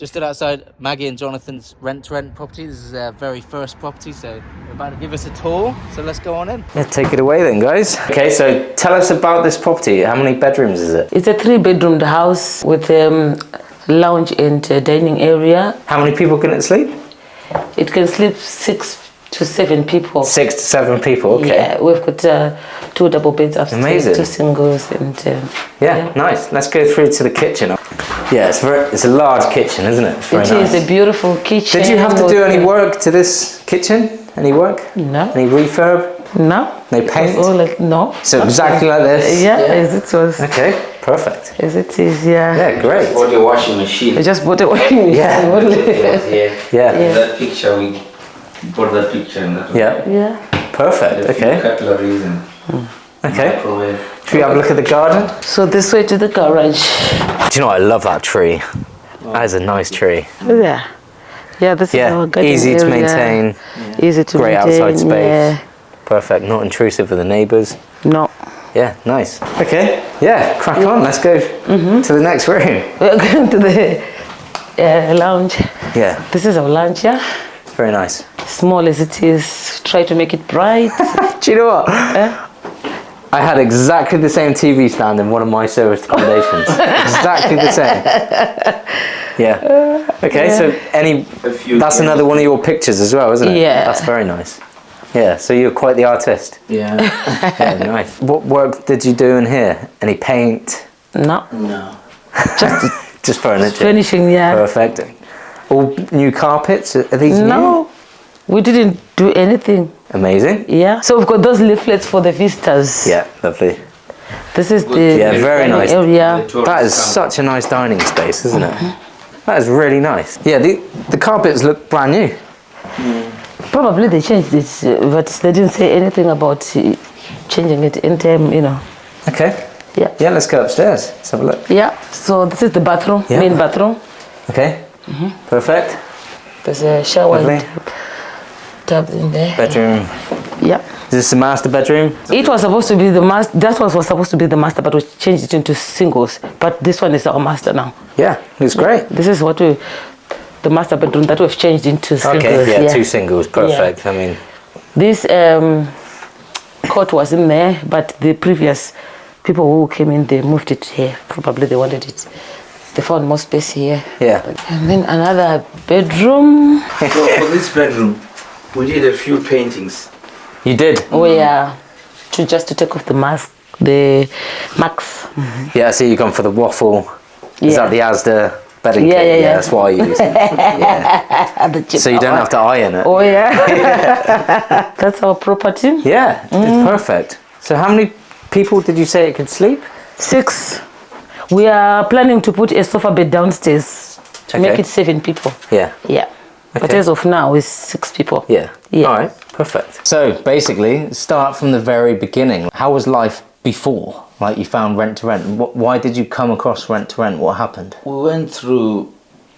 Just stood outside Maggie and Jonathan's rent-to-rent property. This is their very first property, so they're about to give us a tour. So let's go on in. Yeah, take it away then, guys. Okay, so tell us about this property. How many bedrooms is it? It's a 3-bedroomed house with lounge and dining area. How many people can it sleep? It can sleep 6 to 7 people. 6 to 7 people, okay. Yeah, we've got 2 double beds upstairs, Amazing. 2 singles, and yeah, nice. Let's go through to the kitchen. Yeah, it's a large kitchen, isn't it? It is a beautiful kitchen. Did you have to do any work to this kitchen? Any work? No. Any refurb? No. No paint? All like, no. So exactly like this? Yeah, as it was. Okay, perfect. As it is, yeah. Yeah, great. Bought a washing machine. I just bought a washing machine. Yeah. That picture, we bought that picture and that. Yeah. Perfect, okay. Cutleries and Okay. microwave. Should we have a look at the garden? So this way to the garage. Do you know what? I love that tree. That is a nice tree. Yeah. Yeah, this is our garden easy to area. maintain. Easy to Great maintain. outside space. Yeah. Perfect. Not intrusive for the neighbours. No. Yeah, nice. Okay, yeah, crack on. Let's go to the next room. We're going to the lounge. Yeah. This is our lounge, yeah. Very nice. Small as it is, try to make it bright. Do you know what? I had exactly the same TV stand in one of my serviced accommodations. Exactly the same. Yeah. Okay, so that's another one of your pictures as well, isn't it? Yeah. That's very nice. Yeah, so you're quite the artist. Yeah. Yeah, nice. What work did you do in here? Any paint? No. No. Just furniture? Finishing, yeah. Perfect. All new carpets? Are these new? No. We didn't do anything. Amazing. Yeah. So we've got those leaflets for the visitors. Yeah, lovely. This is the very dining nice. area. That is such a nice dining space, isn't it? That is really nice. Yeah, the carpets look brand new. Probably they changed it, but they didn't say anything about changing it in time, you know. Okay. Yeah. Yeah, let's go upstairs. Let's have a look. Yeah. So this is the bathroom, Yeah. main bathroom. Okay. Perfect. There's a shower Lovely. and tub in there. Bedroom. Yeah. Is this the master bedroom? It was supposed to be the master. That one was supposed to be the master, but we changed it into singles. But this one is our master now. Yeah, it's great. This is what the master bedroom that we've changed into singles. Okay, yeah, 2 singles. Perfect. I mean, this cot was in there, but the previous people who came in, they moved it here. Probably they wanted it. They found more space here. yeah. And then another bedroom. So for this bedroom, we did a few paintings. You did? Oh yeah, just to take off the mask, the marks. Yeah, I see you gone for the waffle. Is Yeah. that the Asda bedding Yeah, kit? yeah, yeah. That's what I use. Yeah. So you don't have to iron it? Oh yeah. That's our property. Yeah, it's perfect. So how many people did you say it could sleep? 6. We are planning to put a sofa bed downstairs to make Okay. it 7 people. Yeah. Yeah. But Okay. as of now, it's 6 people. Yeah. Yeah. All right. Perfect. So basically, start from the very beginning. How was life before? Like you found Rent-to-Rent. Why did you come across Rent-to-Rent? What happened? We went through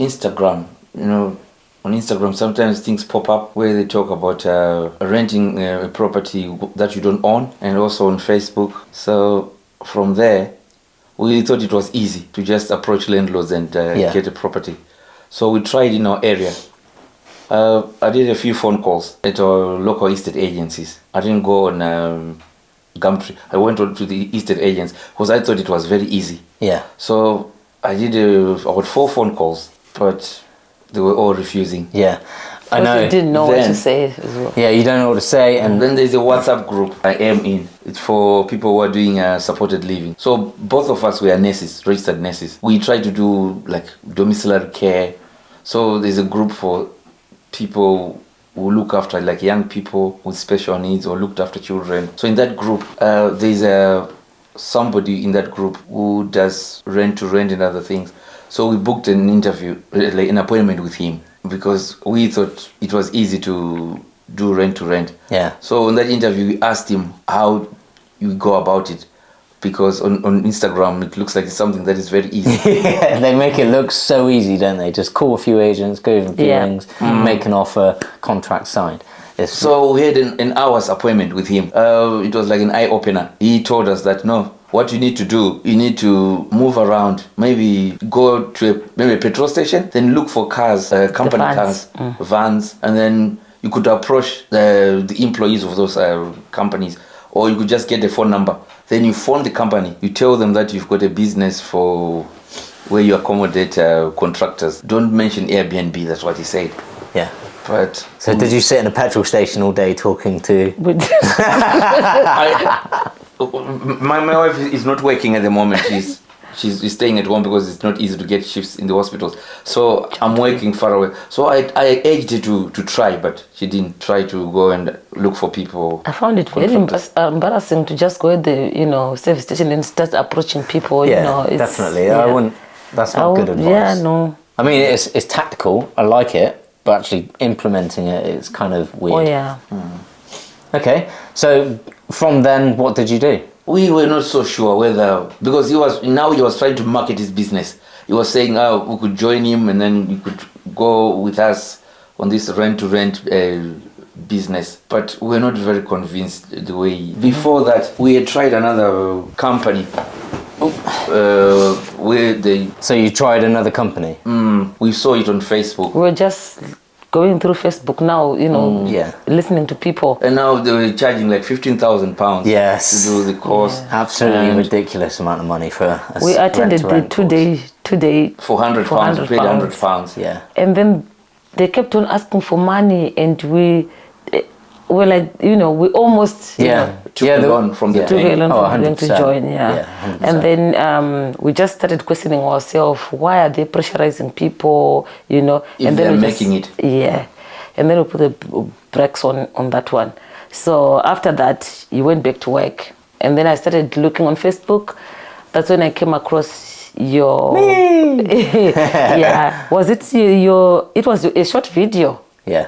Instagram. You know, on Instagram sometimes things pop up where they talk about renting a property that you don't own, and also on Facebook. So from there, we thought it was easy to just approach landlords and get a property. So we tried in our area. I did a few phone calls at our local estate agencies. I didn't go on Gumtree. I went on to the estate agents because I thought it was very easy. Yeah. So I did about 4 phone calls, but they were all refusing. Yeah. I know. You didn't know what Then- to say as well. Yeah, you don't know what to say, and Then there's a WhatsApp group I am in. It's for people who are doing supported living. So both of us were nurses, registered nurses. We try to do like domiciliary care. So there's a group for people who look after like young people with special needs or looked after children. So in that group, there's somebody in that group who does rent-to-rent and other things. So we booked an interview, like an appointment with him, because we thought it was easy to do rent-to-rent. yeah. So in that interview, we asked him how you go about it, because on Instagram it looks like it's something that is very easy. Yeah, they make it look so easy, don't they? Just call a few agents, go for Yeah. viewings, make an offer, contract signed. So we had an hour's appointment with him. It was like an eye-opener. He told us that, no, what you need to do, you need to move around. Maybe go to maybe a petrol station, then look for cars, company cars, vans, and then you could approach the employees of those companies, or you could just get a phone number. Then you phone the company. You tell them that you've got a business for where you accommodate contractors. Don't mention Airbnb. That's what he said. Yeah. But so did you sit in a petrol station all day talking to? My wife is not working at the moment. She's staying at home because it's not easy to get shifts in the hospitals. So I'm working far away. So I urged her to try, but she didn't try to go and look for people. I found it very embarrassing to just go at the service station and start approaching people. Yeah, definitely. I wouldn't. That's not good advice. Yeah, no. I mean, it's tactical. I like it, but actually implementing it is kind of weird. Oh yeah. Okay, so from then, what did you do? We were not so sure whether, because he was trying to market his business. He was saying, we could join him and then you could go with us on this rent-to-rent business. But we're not very convinced the way. Before that, we had tried another company. So you tried another company? We saw it on Facebook. We were just going through Facebook now, listening to people. And now they were charging like £15,000 yes. to do the course. Yeah. Absolutely ridiculous amount of money for a We attended the two day £400, paid £100. Yeah. And then they kept on asking for money and we were like, we almost took Elon from the took Elon from them to 100%. join, and then we just started questioning ourselves, why are they pressurizing people, If and then they're making it. Yeah, and then we put the brakes on that one. So after that, you went back to work, and then I started looking on Facebook. That's when I came across your was it your? It was a short video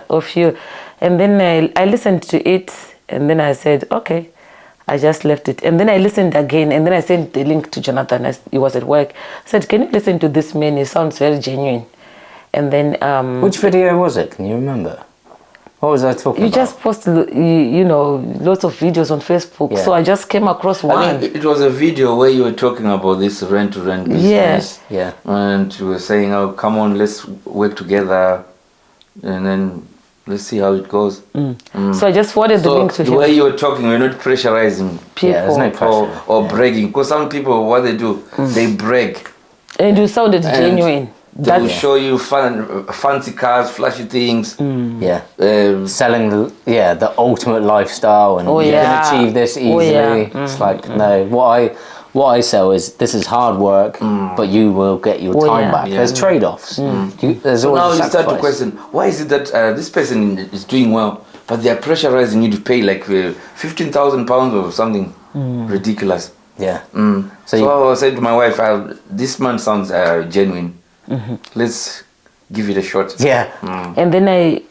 of you. And then I listened to it, and then I said, okay, I just left it. And then I listened again, and then I sent the link to Jonathan. He was at work. I said, can you listen to this man? It sounds very genuine. And then... Which video was it? Can you remember? What was I talking about? You just posted, lots of videos on Facebook. Yeah. So I just came across one. I think it was a video where you were talking about this rent-to-rent business. Yes. Yeah. And you were saying, oh, come on, let's work together. And then... let's see how it goes. So I just forwarded the link to him. The way you were talking, we're not pressurizing people. Yeah, there's no pressure. or bragging. Because some people, what they do, they brag. And you sounded genuine. They will show you fancy cars, flashy things. Yeah. Selling the ultimate lifestyle and you can achieve this easily. It's like, no, what I sell is this is hard work, but you will get your time back. Yeah. There's trade-offs. There's always Now a you start to sacrifice. question, why is it that this person is doing well, but they are pressurizing you to pay like £15,000 or something ridiculous. Yeah. So I said to my wife, this man sounds genuine. Let's give it a shot. Yeah. And then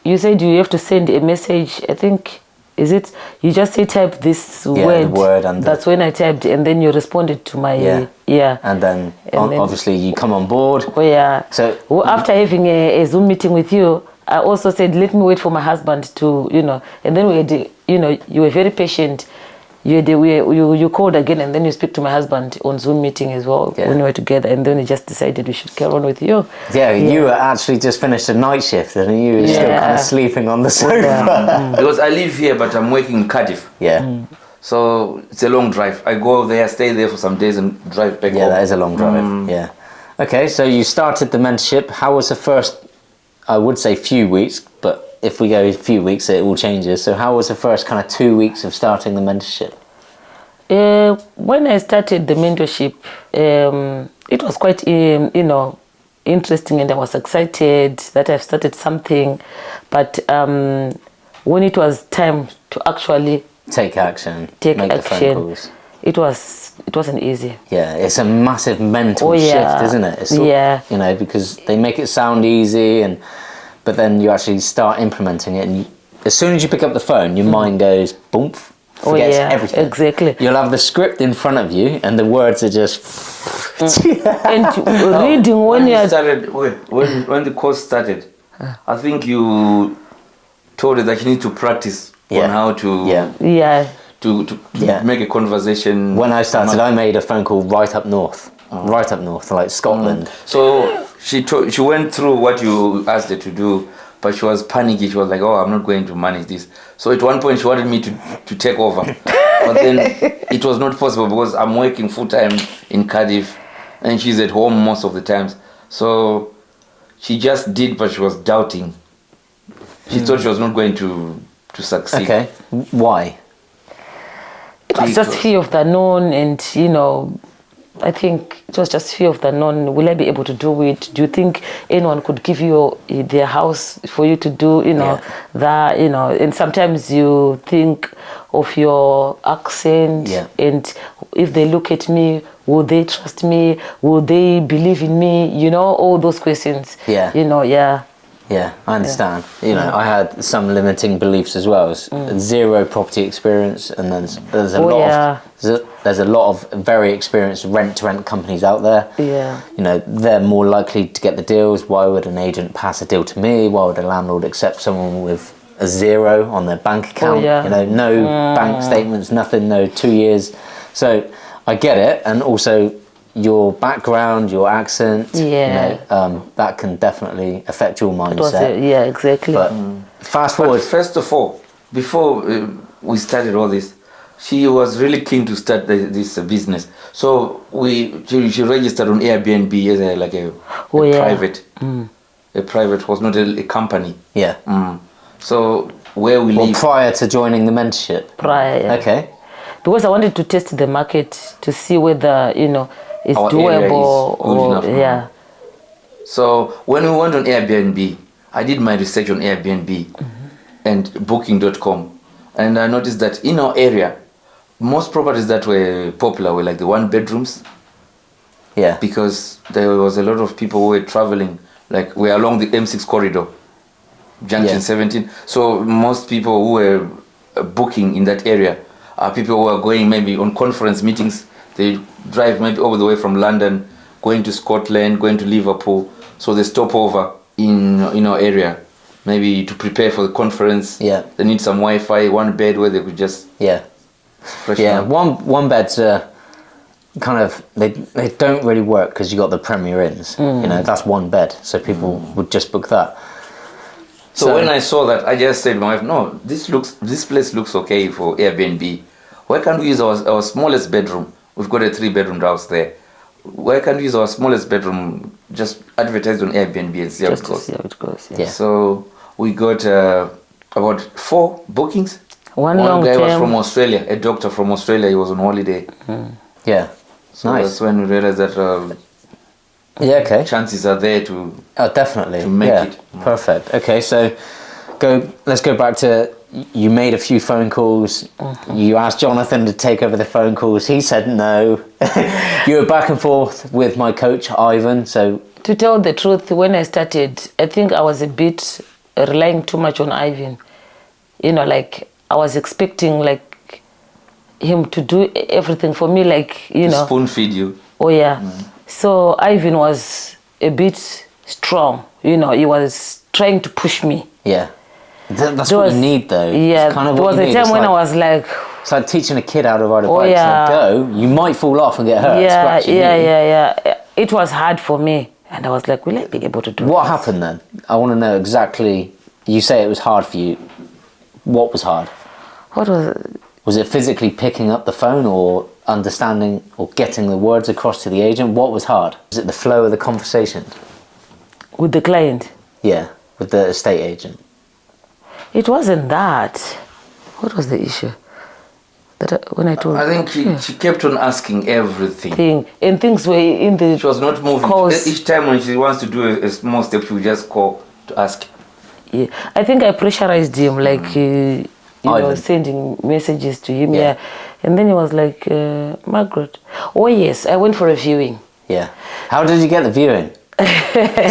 you said you have to send a message, I think, is it, you just say type this word. The word and that's when I typed, and then you responded to my, And then obviously you come on board. Oh yeah. So after having a Zoom meeting with you, I also said, let me wait for my husband to, and then we had, you were very patient. You called again, and then you speak to my husband on Zoom meeting as well when we were together, and then we just decided we should carry on with you. Yeah, you were actually just finished a night shift, and you were still kind of sleeping on the sofa. Because I live here, but I'm working in Cardiff. Yeah. So it's a long drive. I go there, stay there for some days, and drive back home. Yeah, that is a long drive. Yeah. Okay, so you started the mentorship. How was the first, I would say, few weeks, but if we go a few weeks, it all changes. So how was the first kind of 2 weeks of starting the mentorship? When I started the mentorship, it was quite, interesting, and I was excited that I've started something. But when it was time to actually take action, make the phone calls, it wasn't easy. Yeah, it's a massive mental shift, isn't it? It's because they make it sound easy, but then you actually start implementing it, and as soon as you pick up the phone, your mind goes boom, forgets everything. Exactly. You'll have the script in front of you, and the words are just. And reading when the course started, I think you told her that you need to practice on how to to make a conversation. When I started, I made a phone call right up north, like Scotland. So she went through what you asked her to do, but she was panicky. She was like, "Oh, I'm not going to manage this." So at one point, she wanted me to take over, but then it was not possible because I'm working full time in Cardiff, and she's at home most of the times. So she just did, but she was doubting. She thought she was not going to succeed. Okay, why? It was just fear of the unknown, and I think it was just fear of the unknown. Will I be able to do it? Do you think anyone could give you their house for you to do, that, and sometimes you think of your accent, and if they look at me, will they trust me? Will they believe in me? All those questions. Yeah, I understand. I had some limiting beliefs as well. Zero property experience, and then there's a lot of very experienced rent-to-rent companies out there. Yeah. They're more likely to get the deals. Why would an agent pass a deal to me? Why would a landlord accept someone with a zero on their bank account? No bank statements, nothing, no 2 years. So I get it, and also your background, your accent, that can definitely affect your mindset. Yeah, exactly. But fast forward. But first of all, before we started all this, she was really keen to start this business. So she registered on Airbnb as a private. A private, was not a company. Yeah. So where we live. Prior to joining the mentorship. Prior. Yeah. Okay. Because I wanted to test the market to see whether it's our doable area is good enough. Yeah. So when we went on Airbnb, I did my research on Airbnb and Booking.com, and I noticed that in our area, most properties that were popular were like the 1 bedrooms. Yeah. Because there was a lot of people who were traveling, like we're along the M6 corridor, Junction 17. So most people who were booking in that area are people who are going maybe on conference meetings. They drive maybe all the way from London, going to Scotland, going to Liverpool. So they stop over in our area, maybe to prepare for the conference. Yeah. They need some Wi-Fi, 1 bed where they could just one bed's kind of they don't really work because you got the Premier Inns. That's 1 bed, so people would just book that. So when I saw that, I just said to my wife, "No, this place looks okay for Airbnb. Why can't we use our smallest bedroom? We've got a 3-bedroom house there. Why can't we use our smallest bedroom, just advertise on Airbnb and see how it goes?" See how it goes. Yeah. So we got about 4 bookings. One guy was from Australia, a doctor from Australia. He was on holiday. Yeah. So that's when we realized that chances are there to definitely make it. Perfect. Okay, so let's go back to, you made a few phone calls. You asked Jonathan to take over the phone calls. He said no. You were back and forth with my coach Ivan. So to tell the truth, when I started, I think I was a bit relying too much on Ivan. I was expecting him to do everything for me, spoon feed you. Oh yeah. So Ivan was a bit strong. He was trying to push me. Yeah. That's what you need, though. Yeah. It's kind of there was a time when I was like, it's like teaching a kid how to ride a bike. It's go. You might fall off and get hurt. Yeah. It was hard for me, and I was like, will I be able to do What happened then? I want to know exactly. You say it was hard for you. What was hard? What was it? Was it physically picking up the phone, or understanding or getting the words across to the agent? What was hard? Was it the flow of the conversation? With the client? Yeah, with the estate agent. It wasn't that. What was the issue? When I told I think she kept on asking everything. And things were in the... She was not moving. Each time when she wants to do a small step, she would just call to ask. Yeah, I think I pressurized him, sending messages to him. Yeah. And then he was like, Margaret. Oh yes, I went for a viewing. Yeah. How did you get the viewing?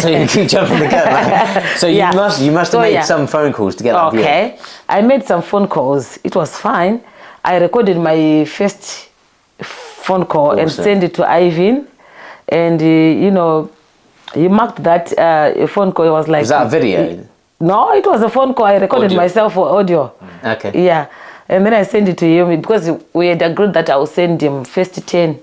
So you keep jumping the gun, man. So you must have made some phone calls to get that viewing. Okay. I made some phone calls. It was fine. I recorded my first phone call and sent it to Ivan. And, he marked that phone call. It was like... Was that a video? No, it was a phone call. I recorded myself for audio. Okay. Yeah. And then I sent it to him because we had agreed that I would send him first 10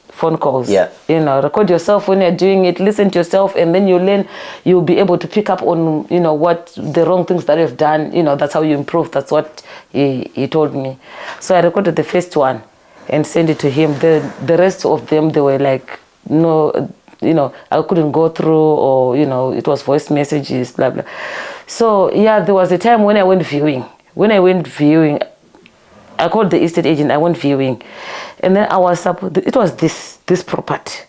phone calls. Yeah. You know, record yourself when you're doing it, listen to yourself, and then you'll be able to pick up on, you know, what the wrong things that you've done. You know, that's how you improve. That's what he told me. So I recorded the first one and sent it to him. The rest of them, they were like, no, you know, I couldn't go through, or, you know, it was voice messages, blah, blah. So, yeah, there was a time when I went viewing. When I went viewing, I called the estate agent, I went viewing. And then I was up, it was this property.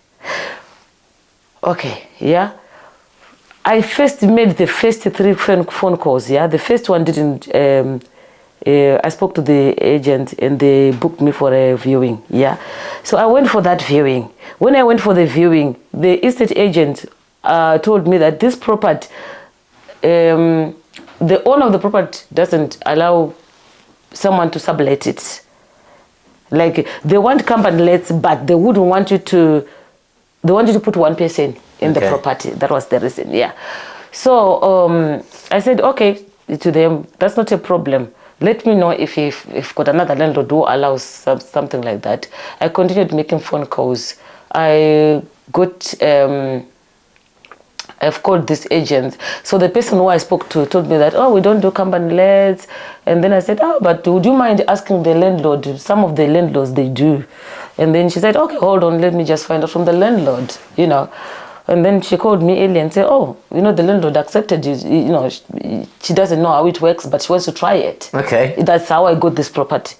Okay, yeah. I first made the first 3 phone calls, yeah. The first one didn't, I spoke to the agent and they booked me for a viewing, yeah. So I went for that viewing. When I went for the viewing, the estate agent told me that this property, the owner of the property doesn't allow someone to sublet it. Like, they want company lets, but they wouldn't want you to, they want you to put one person in the property. That was the reason, yeah. So I said, okay, to them, that's not a problem. Let me know if you've got another landlord who allows something like that. I continued making phone calls. I've called this agent. So the person who I spoke to told me that, oh, we don't do company lets. And then I said, oh, but would you mind asking the landlord? Some of the landlords, they do. And then she said, okay, hold on, let me just find out from the landlord, you know. And then she called me earlier and said, oh, you know, the landlord accepted you. You know, she doesn't know how it works, but she wants to try it. Okay. That's how I got this property.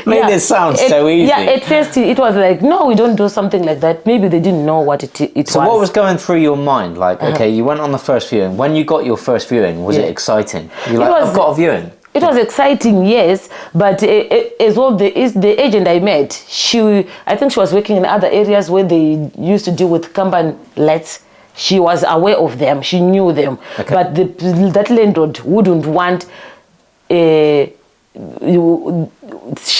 Made it sound so easy. Yeah, at first it was like, no, we don't do something like that. Maybe they didn't know what it was. So what was going through your mind? Like, okay, you went on the first viewing. When you got your first viewing, was it exciting? You're like, I've got a viewing. It was exciting, yes, but as well, the agent I met, I think she was working in other areas where they used to deal with company lets. She was aware of them, she knew them, but that landlord wouldn't want. She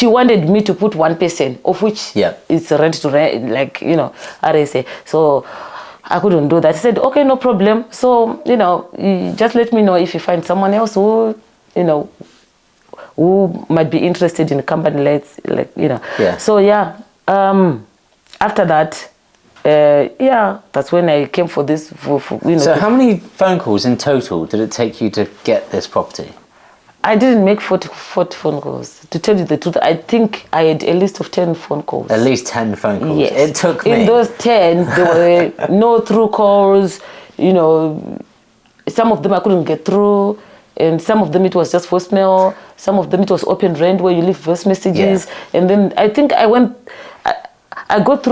wanted me to put one person, of which it's rent to rent, like, you know, RSA. So I couldn't do that. I said, okay, no problem. So, you know, you just let me know if you find someone else who, you know, who might be interested in company lets, like, you know. Yeah. So yeah, after that, that's when I came for this. You know. So how many phone calls in total did it take you to get this property? I didn't make 40 phone calls. To tell you the truth, I think I had a list of 10 phone calls. At least 10 phone calls. Yes. It took me. In those 10, there were no through calls. You know, some of them I couldn't get through. And some of them it was just voicemail. Some of them it was open rent where you leave voice messages. Yeah. And then I think I get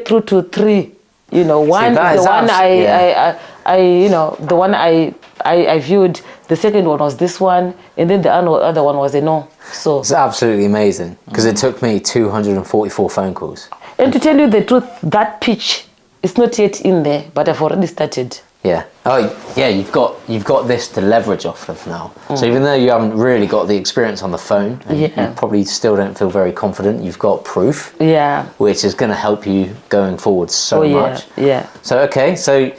through to 3. You know, one the one I you know, the one I viewed. The second one was this one, and then the other one was a no. So it's absolutely amazing because it took me 244 phone calls. And to tell you the truth, that pitch is not yet in there, but I've already started. Yeah. Oh, yeah. You've got this to leverage off of now. So even though you haven't really got the experience on the phone, and you probably still don't feel very confident, you've got proof. Yeah. Which is going to help you going forward so much. Yeah. So okay. So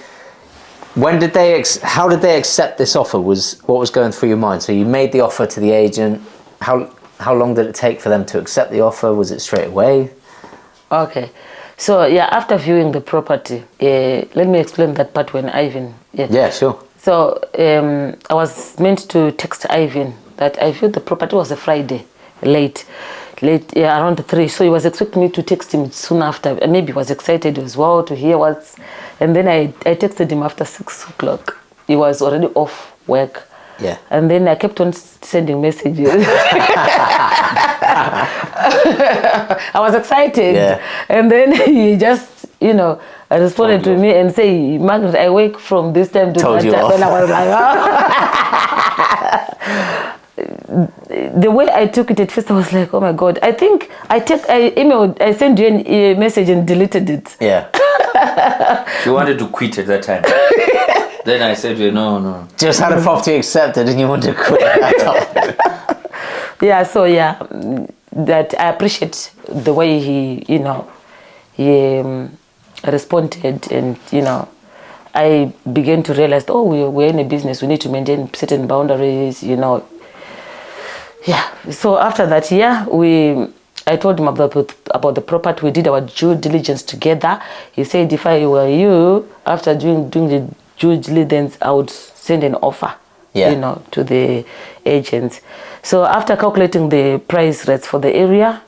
when did they? How did they accept this offer? What was going through your mind? So you made the offer to the agent. How long did it take for them to accept the offer? Was it straight away? Okay. So yeah, after viewing the property, let me explain that part when Ivan. Yeah, sure. So I was meant to text Ivan that I viewed the property. It was a Friday, late, around 3. So he was expecting me to text him soon after. And maybe he was excited as well to hear what's. And then I texted him after 6 o'clock. He was already off work. Yeah. And then I kept on sending messages. I was excited. Yeah. And then he just, you know, responded to me and say, Margaret, I wake from this time to that time. And I was like, oh. The way I took it at first, I was like, oh my God. I think I sent you a message and deleted it. Yeah. You wanted to quit at that time. Then I said, no. Just had a property accepted and you wanted to quit at that time. Yeah, so yeah, that I appreciate the way he responded, and, you know, I began to realize, oh, we're in a business, we need to maintain certain boundaries, you know. Yeah. So after that, I told him about the property. We did our due diligence together. He said, if I were you, after doing the due diligence, I would send an offer, to the agents. So after calculating the price rates for the area,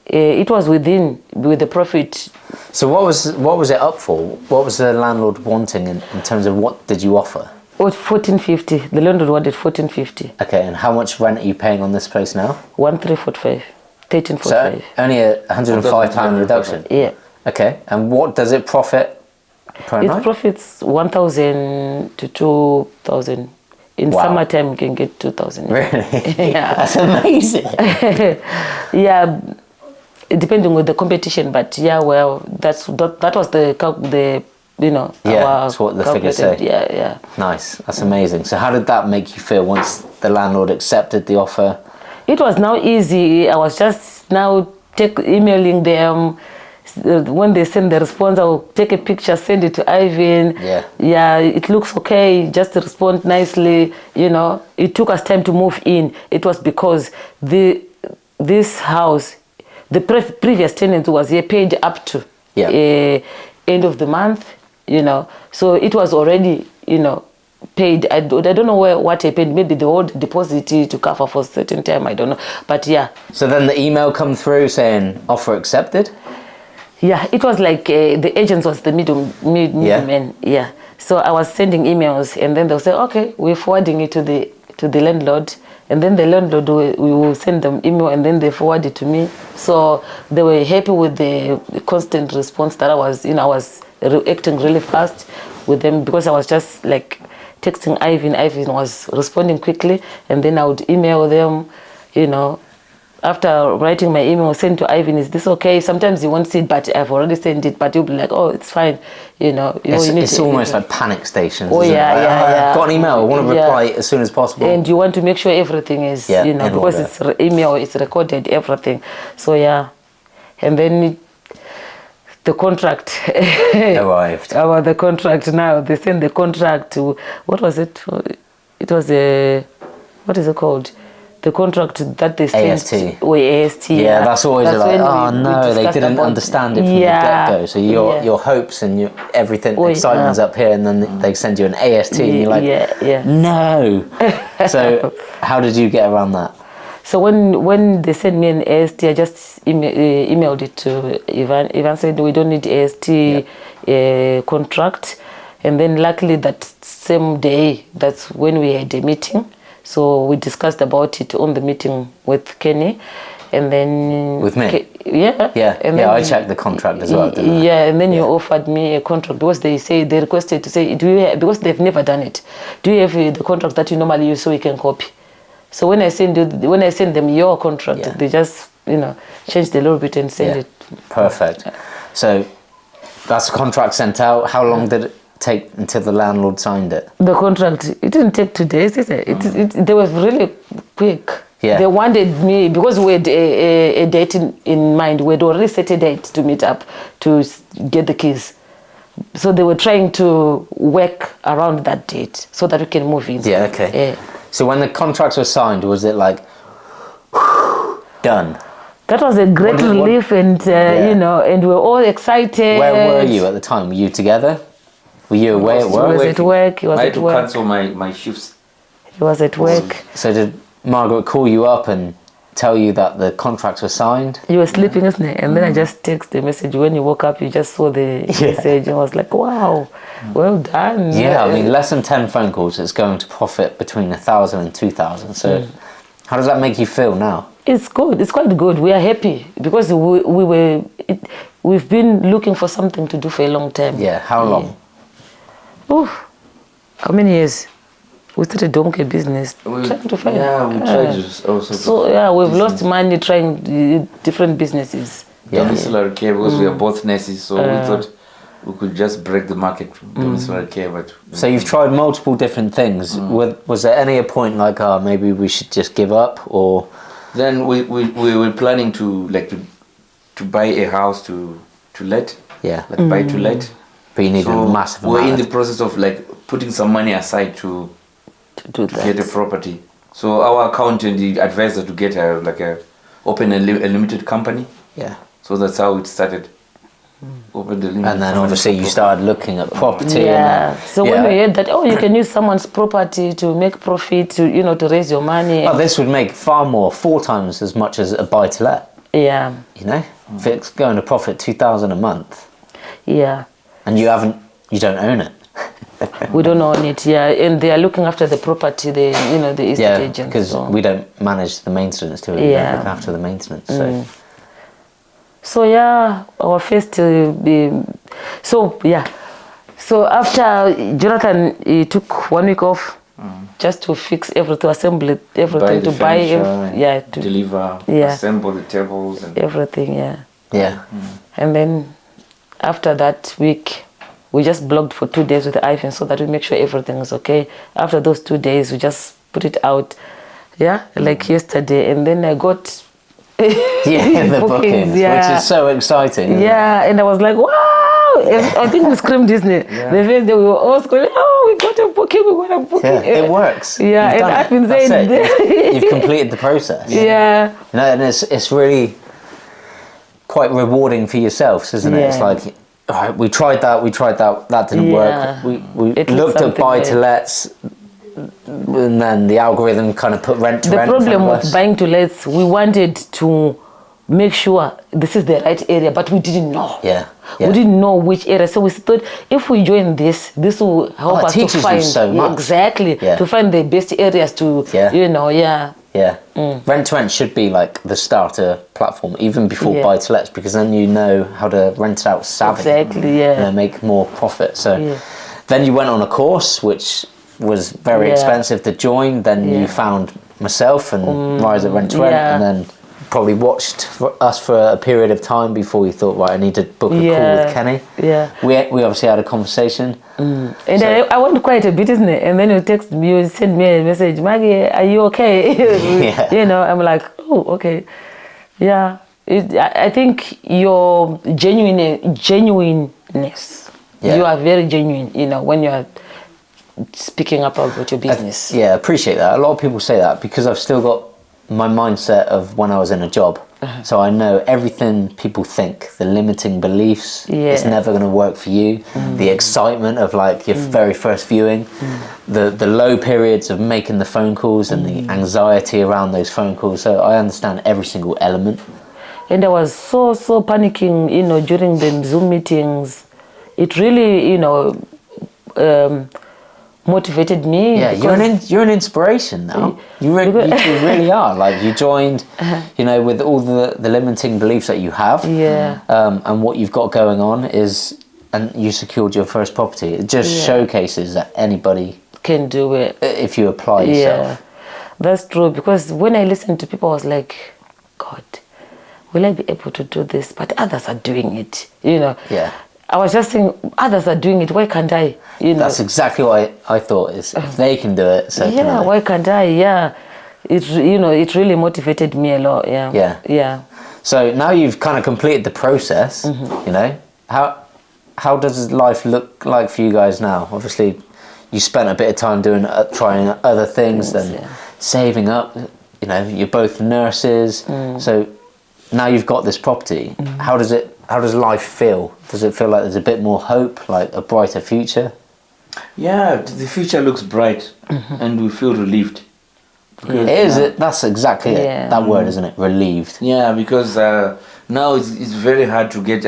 it was with the profit. So what was it up for? What was the landlord wanting in terms of what did you offer? It was 1450. The landlord wanted 1450. Okay, and how much rent are you paying on this place now? 1345. 1345. So only a £105 reduction? Yeah. Okay, and what does it profit per night? It profits 1,000 to 2,000. In summertime, you can get 2,000. Really? Yeah. That's amazing. Yeah, depending on the competition, but that was the that's what the figures say. Yeah. Nice, that's amazing. So how did that make you feel once the landlord accepted the offer? It was now easy. I was just now emailing them. When they send the response, I'll take a picture, send it to Ivan. Yeah, it looks okay, just respond nicely. It took us time to move in. It was because this house, the previous tenant was here, paid up to end of the month, so it was already, paid. I don't know what happened. Maybe the old deposit to cover for a certain time, I don't know, but yeah. So then the email come through saying offer accepted? Yeah, it was like the agent was the middleman. Yeah. So I was sending emails, and then they'll say, okay, we're forwarding it to the landlord, and then the landlord we will send them email, and then they forward it to me. So they were happy with the constant response that I was reacting really fast with them, because I was just like texting Ivan. Ivan was responding quickly, and then I would email them, After writing my email, send to Ivan, is this okay? Sometimes you won't see it, but I've already sent it, but you'll be like, oh, it's fine. It's almost like panic stations. Oh, yeah. Got an email, I want to reply as soon as possible. And you want to make sure everything is, because it's email, it's recorded, everything. So, yeah. And then the contract arrived. About the contract now. They sent the contract to, what was it? It was what is it called? The contract that they sent. AST. AST. Yeah, that's always they didn't understand it from the get-go. So your hopes and your everything, excitement's up here, and then they send you an AST, and you're like, no. So how did you get around that? So when they sent me an AST, I just emailed it to Ivan. Ivan said, we don't need AST contract. And then luckily that same day, that's when we had a meeting. So we discussed about it on the meeting with Kenny, and then with me. And then I checked the contract as well. Didn't I? And then you offered me a contract, because they requested to say, because they've never done it. Do you have the contract that you normally use so we can copy? So when I send them your contract, they just changed a little bit and send it. Perfect. So that's the contract sent out. How long did it take until the landlord signed it? The contract, it didn't take 2 days, is it? They were really quick. Yeah. They wanted me, because we had a date in mind. We had already set a date to meet up to get the keys. So they were trying to work around that date so that we can move in. Yeah, okay. So when the contracts were signed, was it like, done? That was a great relief, and and we were all excited. Where were you at the time? Were you together? Were you away at work? He was at work. He was I at work. had to cancel my shifts. He was at work. So did Margaret call you up and tell you that the contracts were signed? You were sleeping, isn't it? And then I just texted the message. When you woke up, you just saw the message, and I was like, wow, well done. Yeah, I mean, less than 10 phone calls, it's going to profit between 1,000 and 2,000. So how does that make you feel now? It's good. It's quite good. We are happy, because we've been looking for something to do for a long time. Yeah, how long? How many years? We started donkey business, trying to find. Yeah, we tried to also. So we've lost money trying different businesses. Domiciliary care, because we are both nurses, so we thought we could just break the market from domiciliary care. But so you've tried multiple different things. Was there any point like, maybe we should just give up, or? Then we were planning to buy a house to let. Yeah. Like buy to let. But you need a massive amount. We're in the process of putting some money aside to get a property. So our accountant advised us to get open a limited company. Yeah. So that's how it started. Open the limited And then company. obviously you started looking at property. Yeah. And then, So when we heard that, you can use someone's property to make profit, to raise your money. Well, this would make far more, 4 times as much as a buy-to-let. Yeah. If it's going to profit 2,000 a month. Yeah. And you don't own it. We don't own it, and they are looking after the property, the estate agents. Because we don't manage the maintenance to it. We don't look after the maintenance. So our first so after Jonathan, he took 1 week off just to fix everything, to assemble everything, to buy to deliver, assemble the tables and everything. And then after that week, we just blogged for 2 days with Ivan so that we make sure everything is okay. After those 2 days, we just put it out, like yesterday, and then I got the bookings, which is so exciting. And I was like, wow! I think we screamed Disney. The first day we were all screaming, we got a booking, we got a booking. Yeah, it works. Yeah, and I've been saying you've completed the process. Yeah. And it's really quite rewarding for yourselves, isn't it? It's like, all right, we tried that didn't work. We looked at buy-to-lets, and then the algorithm kind of put rent-to-rent. The problem with buying to lets, we wanted to make sure this is the right area, but we didn't know. We didn't know which area, so we thought if we join this will help us to find you so much. to find the best areas to Rent-to-rent should be like the starter platform even before buy-to-lets, because then you know how to rent it out savvy. Make more profit. So then you went on a course which was very expensive to join. Then you found myself and Rise at Rent-to-Rent, and then probably watched us for a period of time before you thought, right, I need to book a call with Kenny. We obviously had a conversation. And I went quite a bit, isn't it? And then you text me, you send me a message, Maggie, are you okay? I'm like, oh, okay. I think your genuineness. You are very genuine, when you are speaking up about your business. I appreciate that. A lot of people say that because I've still got my mindset of when I was in a job. So I know everything people think, the limiting beliefs, it's never going to work for you. The excitement of like your very first viewing, the low periods of making the phone calls and the anxiety around those phone calls. So I understand every single element. And I was so panicking, during the Zoom meetings. It really, motivated me. You're an inspiration now. You really are. Like you joined, with all the limiting beliefs that you have, and what you've got going on and you secured your first property. It just showcases that anybody can do it if you apply yourself. That's true, because when I listened to people, I was like, God, will I be able to do this? But others are doing it, I was just saying, others are doing it, why can't I? That's exactly what I thought, is if they can do it, so can I. Why can't I? It really motivated me a lot. So now you've kind of completed the process, how does life look like for you guys now? Obviously, you spent a bit of time trying other things, then saving up. You're both nurses, so now you've got this property. How does life feel? Does it feel like there's a bit more hope, like a brighter future? Yeah, the future looks bright, and we feel relieved. That's exactly it. That word, isn't it? Relieved. Yeah, because now it's very hard to get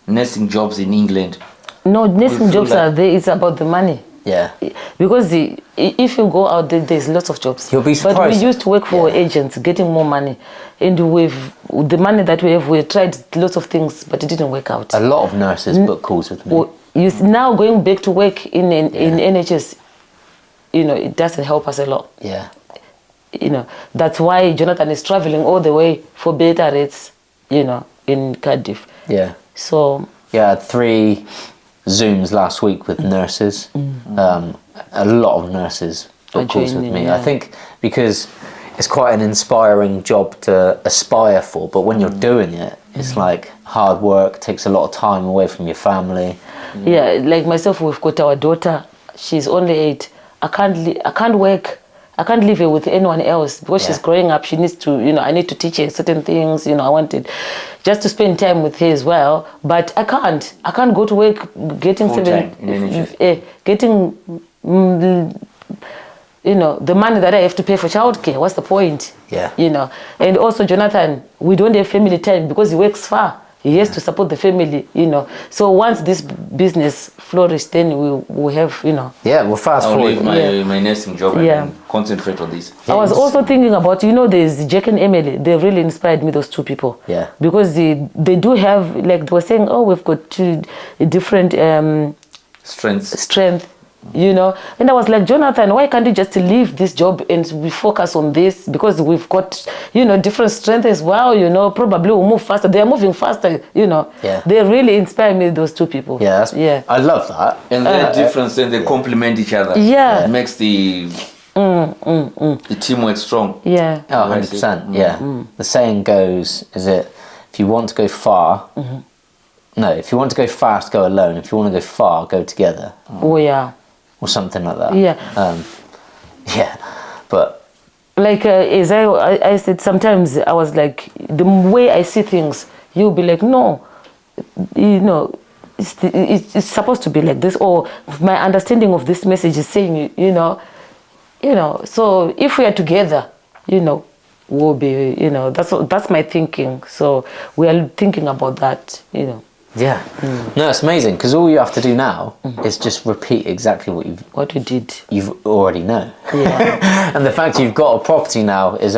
nursing jobs in England. No, nursing jobs are there. It's about the money. Yeah. Because if you go out there, there's lots of jobs. You'll be surprised. But we used to work for agents, getting more money. And with the money that we tried lots of things, but it didn't work out. A lot of nurses book calls with me. Now going back to work in NHS, it doesn't help us a lot. Yeah. That's why Jonathan is traveling all the way for better rates, in Cardiff. Yeah. So. Yeah, I had 3 Zooms last week with nurses. A lot of nurses book calls with me. I think because it's quite an inspiring job to aspire for, but when you're doing it, it's like hard work, takes a lot of time away from your family. Yeah, like myself, we've got our daughter. She's only 8. I can't work. I can't leave her with anyone else because she's growing up. She needs to, I need to teach her certain things. I wanted just to spend time with her as well. But I can't go to work getting getting the money that I have to pay for childcare. What's the point? Yeah. And also Jonathan, we don't have family time because he works far. He has to support the family, So once this business flourishes, then we have, Yeah, well, fast I'll forward. leave my nursing job and concentrate on this. I was also thinking about, there's Jack and Emily. They really inspired me, those two people. Yeah. Because they do have, like they were saying, we've got two different strength. And I was like, Jonathan, why can't you just leave this job and we focus on this? Because we've got, different strength as well, probably we'll move faster. They're moving faster, Yeah. They really inspire me, those two people. Yeah, I love that. And they're different, and they complement each other. Yeah. It makes the teamwork strong. Yeah. Oh, 100%, yeah. The saying goes, is it, if you want to go far, no, if you want to go fast, go alone. If you want to go far, go together. Oh, yeah. Or something like that. Yeah. But like as I said, sometimes I was like, the way I see things, you'll be like, no, it's supposed to be like this, or my understanding of this message is saying, so if we are together, we'll be, that's my thinking. So we are thinking about that, Yeah. No, it's amazing because all you have to do now is just repeat exactly what we did. You've already know. Yeah. And the fact you've got a property now is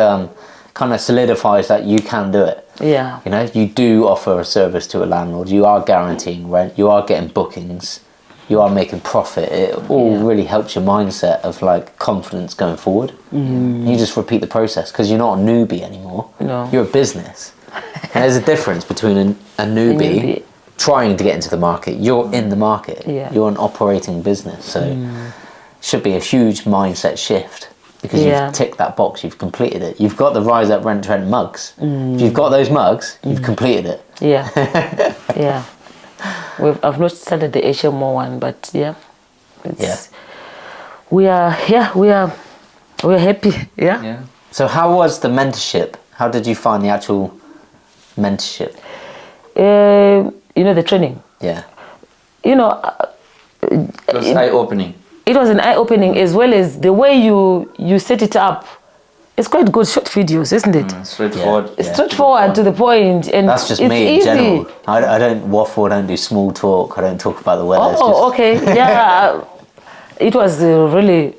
kind of solidifies that you can do it. Yeah. You do offer a service to a landlord. You are guaranteeing rent. You are getting bookings. You are making profit. It all really helps your mindset of like confidence going forward. You just repeat the process because you're not a newbie anymore. No. You're a business. And there's a difference between a newbie trying to get into the market. You're in the market. Yeah. You're an operating business. So it should be a huge mindset shift because you've ticked that box. You've completed it. You've got the Rise Up Rent-to-Rent mugs. If you've got those mugs, you've completed it. Yeah. Yeah. I've not started the HMO one, but we're happy. Yeah. So how was the mentorship? How did you find the actual mentorship? The training. Yeah. It was eye-opening. It was an eye-opening as well as the way you set it up. It's quite good, short videos, isn't it? Straightforward. It's straightforward to the point, and that's just it's me in easy. general. I don't waffle. I don't do small talk. I don't talk about the weather. Okay. Yeah. It was really,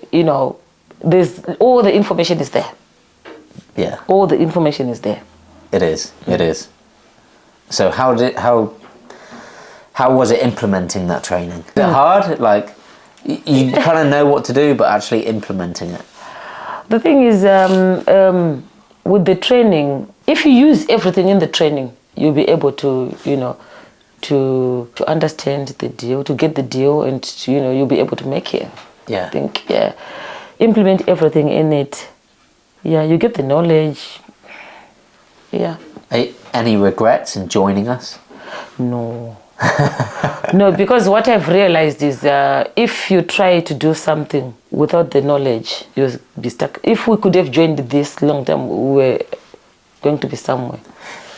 there's all the information is there. Yeah. All the information is there. It is. It is. So how was it implementing that training? Is it hard? Like you kind of know what to do, but actually implementing it. The thing is, with the training, if you use everything in the training, you'll be able to, to understand the deal, to get the deal, and you'll be able to make it. Yeah. I think, implement everything in it. Yeah, you get the knowledge. Yeah. Any regrets in joining us? No. No, because what I've realized is if you try to do something without the knowledge, you'll be stuck. If we could have joined this long time, we were going to be somewhere.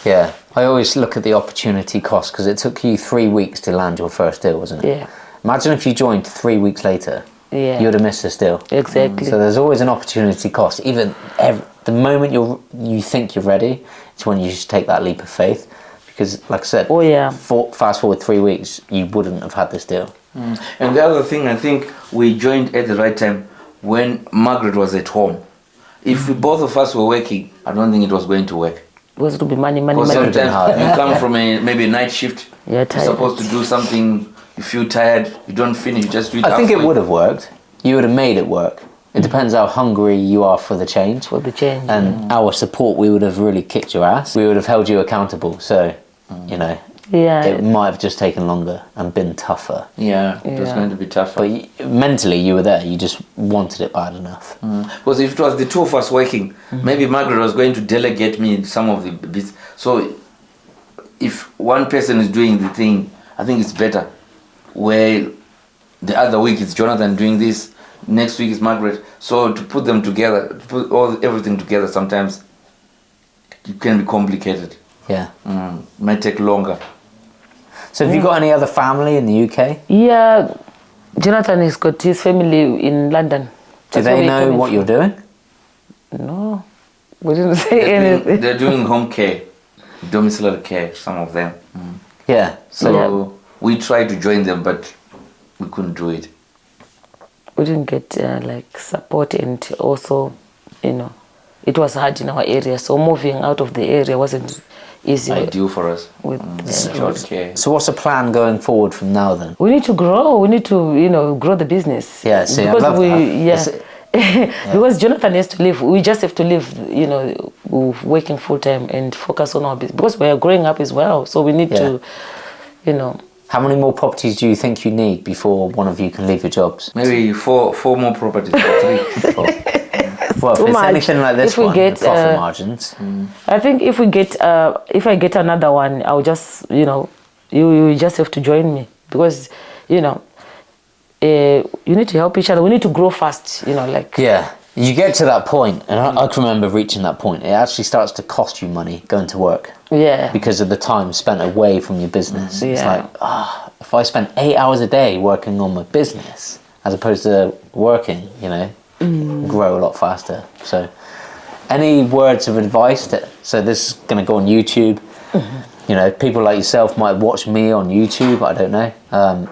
Yeah, I always look at the opportunity cost because it took you 3 weeks to land your first deal, wasn't it? Yeah. Imagine if you joined 3 weeks later. Yeah. You would have missed this deal. Exactly. So there's always an opportunity cost. Even the moment you think you're ready, it's when you should take that leap of faith. Because, like I said, fast forward 3 weeks, you wouldn't have had this deal. And the other thing, I think we joined at the right time when Margaret was at home. If both of us were working, I don't think it was going to work. It was to be money. Because sometimes you come from maybe a night shift. You're tired. You're supposed to do something. You feel tired. You don't finish. You just do it. I think it would have worked. You would have made it work. It depends how hungry you are for the change. For the change. And our support, we would have really kicked your ass. We would have held you accountable. So, it might have just taken longer and been tougher. Yeah, it was going to be tougher. But mentally, you were there. You just wanted it bad enough. Because if it was the two of us working, maybe Margaret was going to delegate me some of the bits. So if one person is doing the thing, I think it's better. Where the other week it's Jonathan doing this, next week is Margaret. So to put them together, to put everything together, sometimes it can be complicated. Yeah. Might take longer. So have you got any other family in the UK? Yeah, Jonathan has got his family in London. Do they know what you're doing? No, we didn't say anything. They're doing home care, domiciliary care, some of them. Yeah. So we tried to join them, but we couldn't do it. We didn't get like support, and also, it was hard in our area. So moving out of the area wasn't easy. Ideal for us. With short care. So what's the plan going forward from now then? We need to grow. We need to, grow the business. Yeah, see, because I love that. Because Jonathan has to live. We just have to live, working full time and focus on our business. Because we are growing up as well, so we need to, How many more properties do you think you need before one of you can leave your jobs? Maybe four more properties, or 3. Well, if it's anything like this one, the profit margins. I think if I get another one, I'll just, you just have to join me, because, you need to help each other. We need to grow fast, Yeah, you get to that point, and I can remember reaching that point. It actually starts to cost you money going to work. Yeah. Because of the time spent away from your business. It's Yeah. like, if I spent 8 hours a day working on my business, as opposed to working, grow a lot faster. So, any words of advice? So this is going to go on YouTube. People like yourself might watch me on YouTube. I don't know.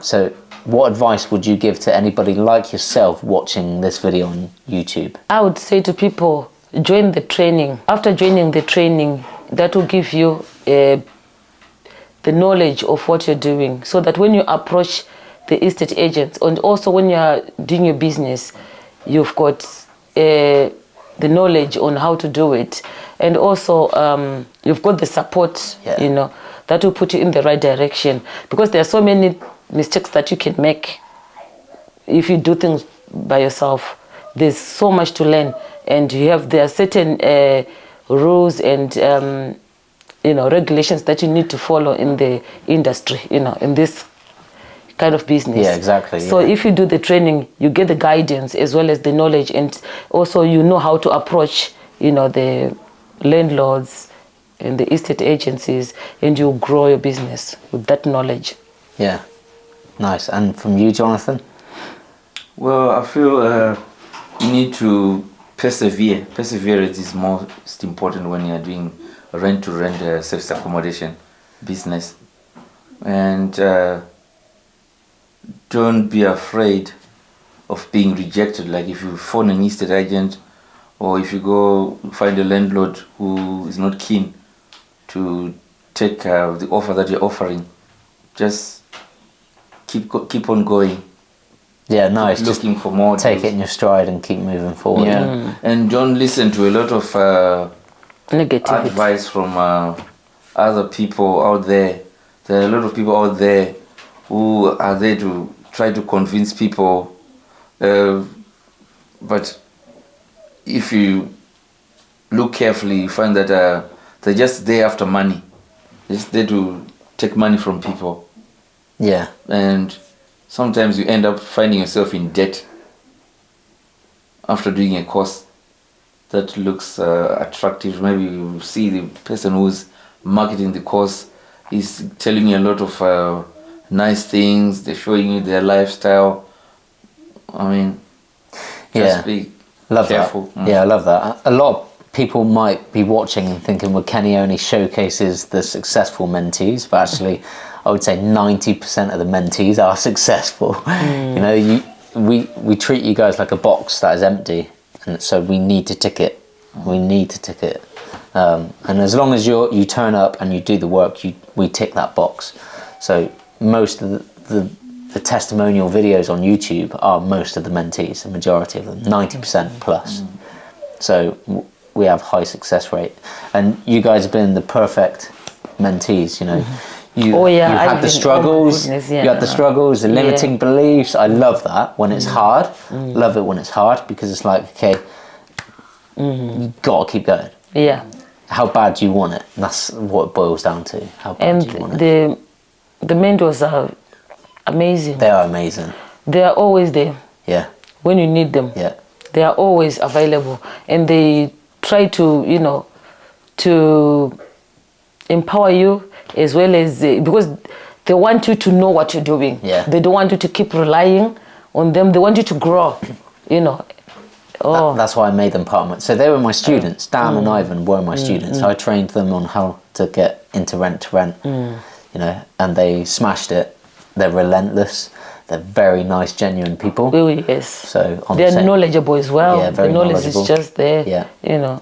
So, what advice would you give to anybody like yourself watching this video on YouTube? I would say to people, join the training. After joining the training, that will give you the knowledge of what you're doing, so that when you approach the estate agents, and also when you're doing your business, you've got the knowledge on how to do it, and also you've got the support, that will put you in the right direction, because there are so many mistakes that you can make if you do things by yourself. There's so much to learn, and there are certain rules and regulations that you need to follow in the industry, in this kind of business. Yeah, exactly. So if you do the training, you get the guidance as well as the knowledge, and also you know how to approach, the landlords and the estate agencies, and you grow your business with that knowledge. Yeah, nice. And from you, Jonathan? Well, I feel you need to persevere. Perseverance is most important when you're doing rent-to-rent service accommodation business. And don't be afraid of being rejected. Like if you phone an estate agent, or if you go find a landlord who is not keen to take the offer that you're offering, just keep on going. Yeah, nice. Keep looking for more. Take it in your stride and keep moving forward. Yeah, and don't listen to a lot of negative advice from other people out there. There are a lot of people out there who are there to try to convince people, but if you look carefully, you find that they're just there after money. They're just there to take money from people. Yeah. And sometimes you end up finding yourself in debt after doing a course that looks attractive. Maybe you see the person who's marketing the course is telling you a lot of nice things. They're showing you their lifestyle. I mean, just be careful. Yeah, I love that. A lot of people might be watching and thinking, well, Kenny only showcases the successful mentees, but actually I would say 90% of the mentees are successful. We treat you guys like a box that is empty, and so we need to tick it. We need to tick it. And as long as you turn up and you do the work, we tick that box. So most of the testimonial videos on YouTube are most of the mentees, the majority of them, 90% plus. So we have high success rate. And you guys have been the perfect mentees, You had the struggles, you had the struggles, the limiting beliefs. I love that when it's hard. Love it when it's hard, because it's like, okay, you gotta keep going. Yeah. How bad do you want it? That's what it boils down to. How bad do you want it? The mentors are amazing. They are amazing. They are always there. Yeah. when you need them. Yeah. They are always available, and they try to, you know, to empower you as well as because they want you to know what you're doing. Yeah. They don't want you to keep relying on them. They want you to grow, you know. Oh. That's why I made them part of my... So they were my students. Dan and Ivan were my students. I trained them on how to get into rent-to-rent, you know, and they smashed it. They're relentless. They're very nice, genuine people. Oh, yes. So they're knowledgeable as well. Yeah, very the knowledge knowledgeable. is just there. Yeah. You know.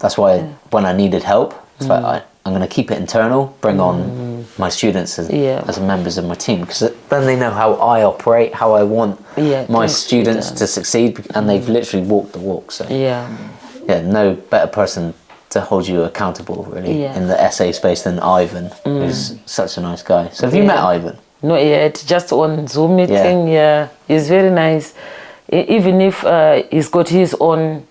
That's why when I needed help, it's like I'm going to keep it internal, bring on my students as members of my team, because then they know how I operate, how I want my students to succeed, and they've literally walked the walk. So no better person to hold you accountable really in the SA space than Ivan, who's such a nice guy. So have you met Ivan? Not yet, just on Zoom meeting. Yeah, he's very nice. Even if he's got his own,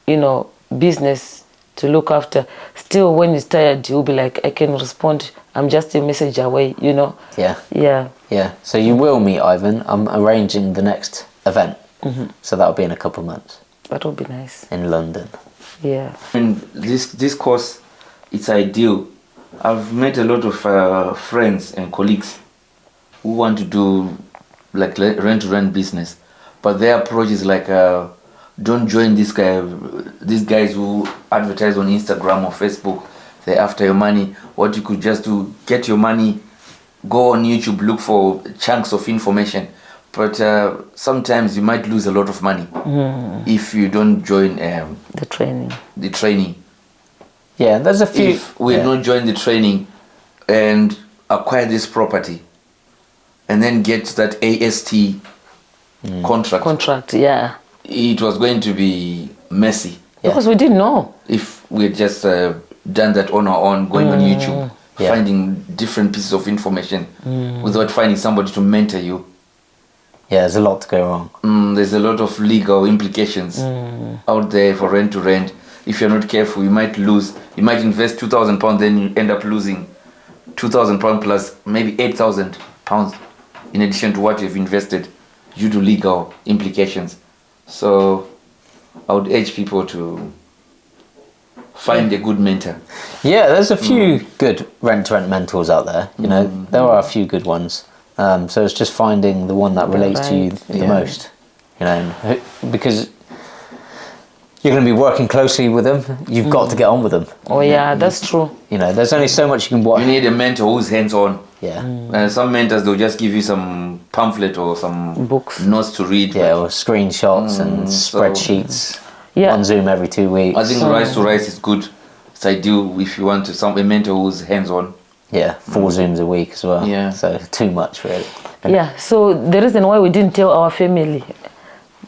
you know, business to look after, still when he's tired, he'll be like, I can respond. I'm just a message away, you know. Yeah. So you will meet Ivan. I'm arranging the next event, so that'll be in a couple of months. That would be nice. In London. Yeah. And this course, it's ideal. I've met a lot of friends and colleagues who want to do like rent-to-rent business, but their approach is like, don't join these guys who advertise on Instagram or Facebook. They're after your money. What you could just do, get your money, go on YouTube, look for chunks of information. But sometimes you might lose a lot of money if you don't join the training. Yeah, there's a few. If we don't join the training and acquire this property and then get that AST contract, it was going to be messy. Because we didn't know. If we had just done that on our own, going on YouTube, finding different pieces of information without finding somebody to mentor you. Yeah, there's a lot to go wrong. There's a lot of legal implications out there for rent-to-rent. If you're not careful, you might lose. You might invest £2,000, then you end up losing £2,000 plus maybe £8,000 in addition to what you've invested due to legal implications. So I would urge people to find a good mentor. Yeah, there's a few good rent-to-rent mentors out there. You know, there are a few good ones. So it's just finding the one that relates to you the most. You know, because you're going to be working closely with them. You've got to get on with them. Oh yeah, that's true. You know, there's only so much you can watch. You need a mentor who's hands-on. Yeah. Some mentors, they'll just give you some pamphlet or some books, notes to read. Yeah, or screenshots and spreadsheets on Zoom every 2 weeks. I think Rise to Rise is good. It's ideal if you want to a mentor who's hands-on. Yeah, 4 Zooms a week as well. Yeah. So too much really. Yeah, so the reason why we didn't tell our family,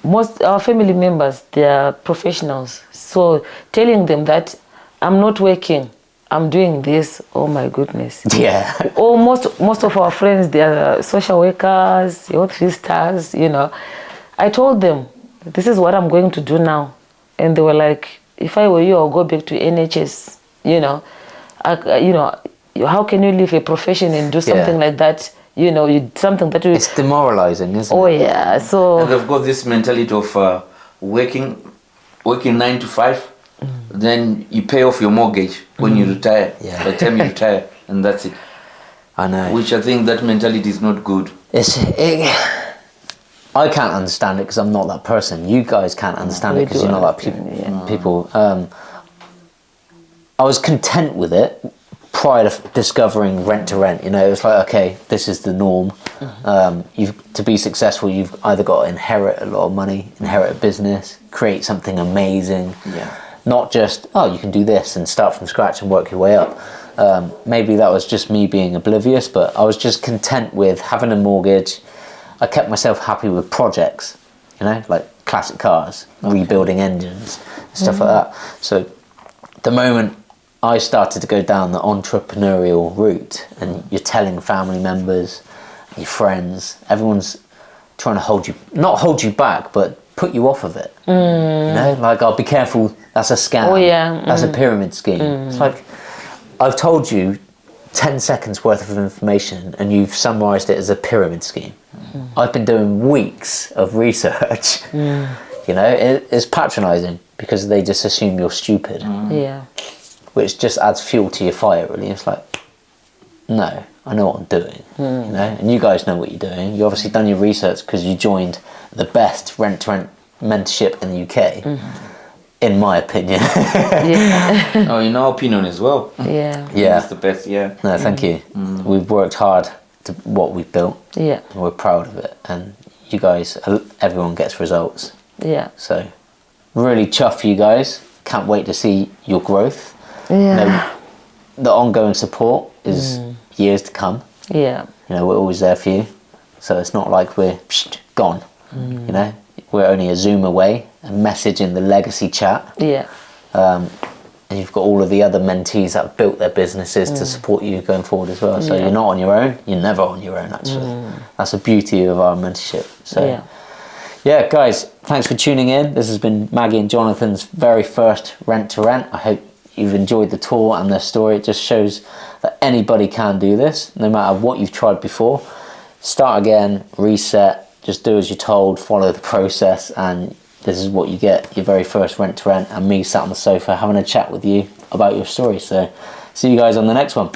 most our family members, they are professionals. So telling them that I'm not working, I'm doing this, oh my goodness. Yeah. Most of our friends, they are social workers, health visitors, you know. I told them, this is what I'm going to do now. And they were like, if I were you, I'll go back to NHS, you know. How can you leave a profession and do something like that? You know, something that it's demoralizing, isn't it? Oh yeah, so and they've got this mentality of working 9 to 5, then you pay off your mortgage when you retire. Yeah. By the time you retire, and that's it. I know. Which I think that mentality is not good. I can't understand it because I'm not that person. You guys can't understand it because you're not that people. I was content with it prior to discovering rent-to-rent. You know, it was like, okay, this is the norm. To be successful, you've either got to inherit a lot of money, inherit a business, create something amazing. Yeah. Not just, you can do this and start from scratch and work your way up. Maybe that was just me being oblivious, but I was just content with having a mortgage. I kept myself happy with projects, you know, like classic cars, rebuilding engines, stuff like that. So the moment I started to go down the entrepreneurial route, and you're telling family members, your friends, everyone's trying to not hold you back, but put you off of it. You know, like, be careful, that's a scam. Oh yeah. That's a pyramid scheme. It's like, I've told you 10 seconds worth of information and you've summarized it as a pyramid scheme. I've been doing weeks of research. You know, it's patronising because they just assume you're stupid. Yeah. Which just adds fuel to your fire, really. It's like, no, I know what I'm doing, you know, and you guys know what you're doing. You obviously done your research because you joined the best rent-to-rent mentorship in the UK, in my opinion. Oh, in our opinion as well. Yeah. Yeah. It's the best, yeah. No, thank you. We've worked hard to what we've built. Yeah. And we're proud of it. And you guys, everyone gets results. Yeah. So, really chuffed for you guys. Can't wait to see your growth. Yeah. You know, the ongoing support is years to come. Yeah. You know, we're always there for you. So it's not like we're gone. You know, we're only a Zoom away, a message in the legacy chat. Yeah. And you've got all of the other mentees that have built their businesses to support you going forward as well. So you're not on your own. You're never on your own, actually. That's the beauty of our mentorship. So, yeah, guys, thanks for tuning in. This has been Maggie and Jonathan's very first Rent to Rent. I hope you've enjoyed the tour and their story. It just shows that anybody can do this, no matter what you've tried before. Start again, reset, just do as you're told, follow the process, and this is what you get, your very first Rent to Rent, and me sat on the sofa having a chat with you about your story. So see you guys on the next one.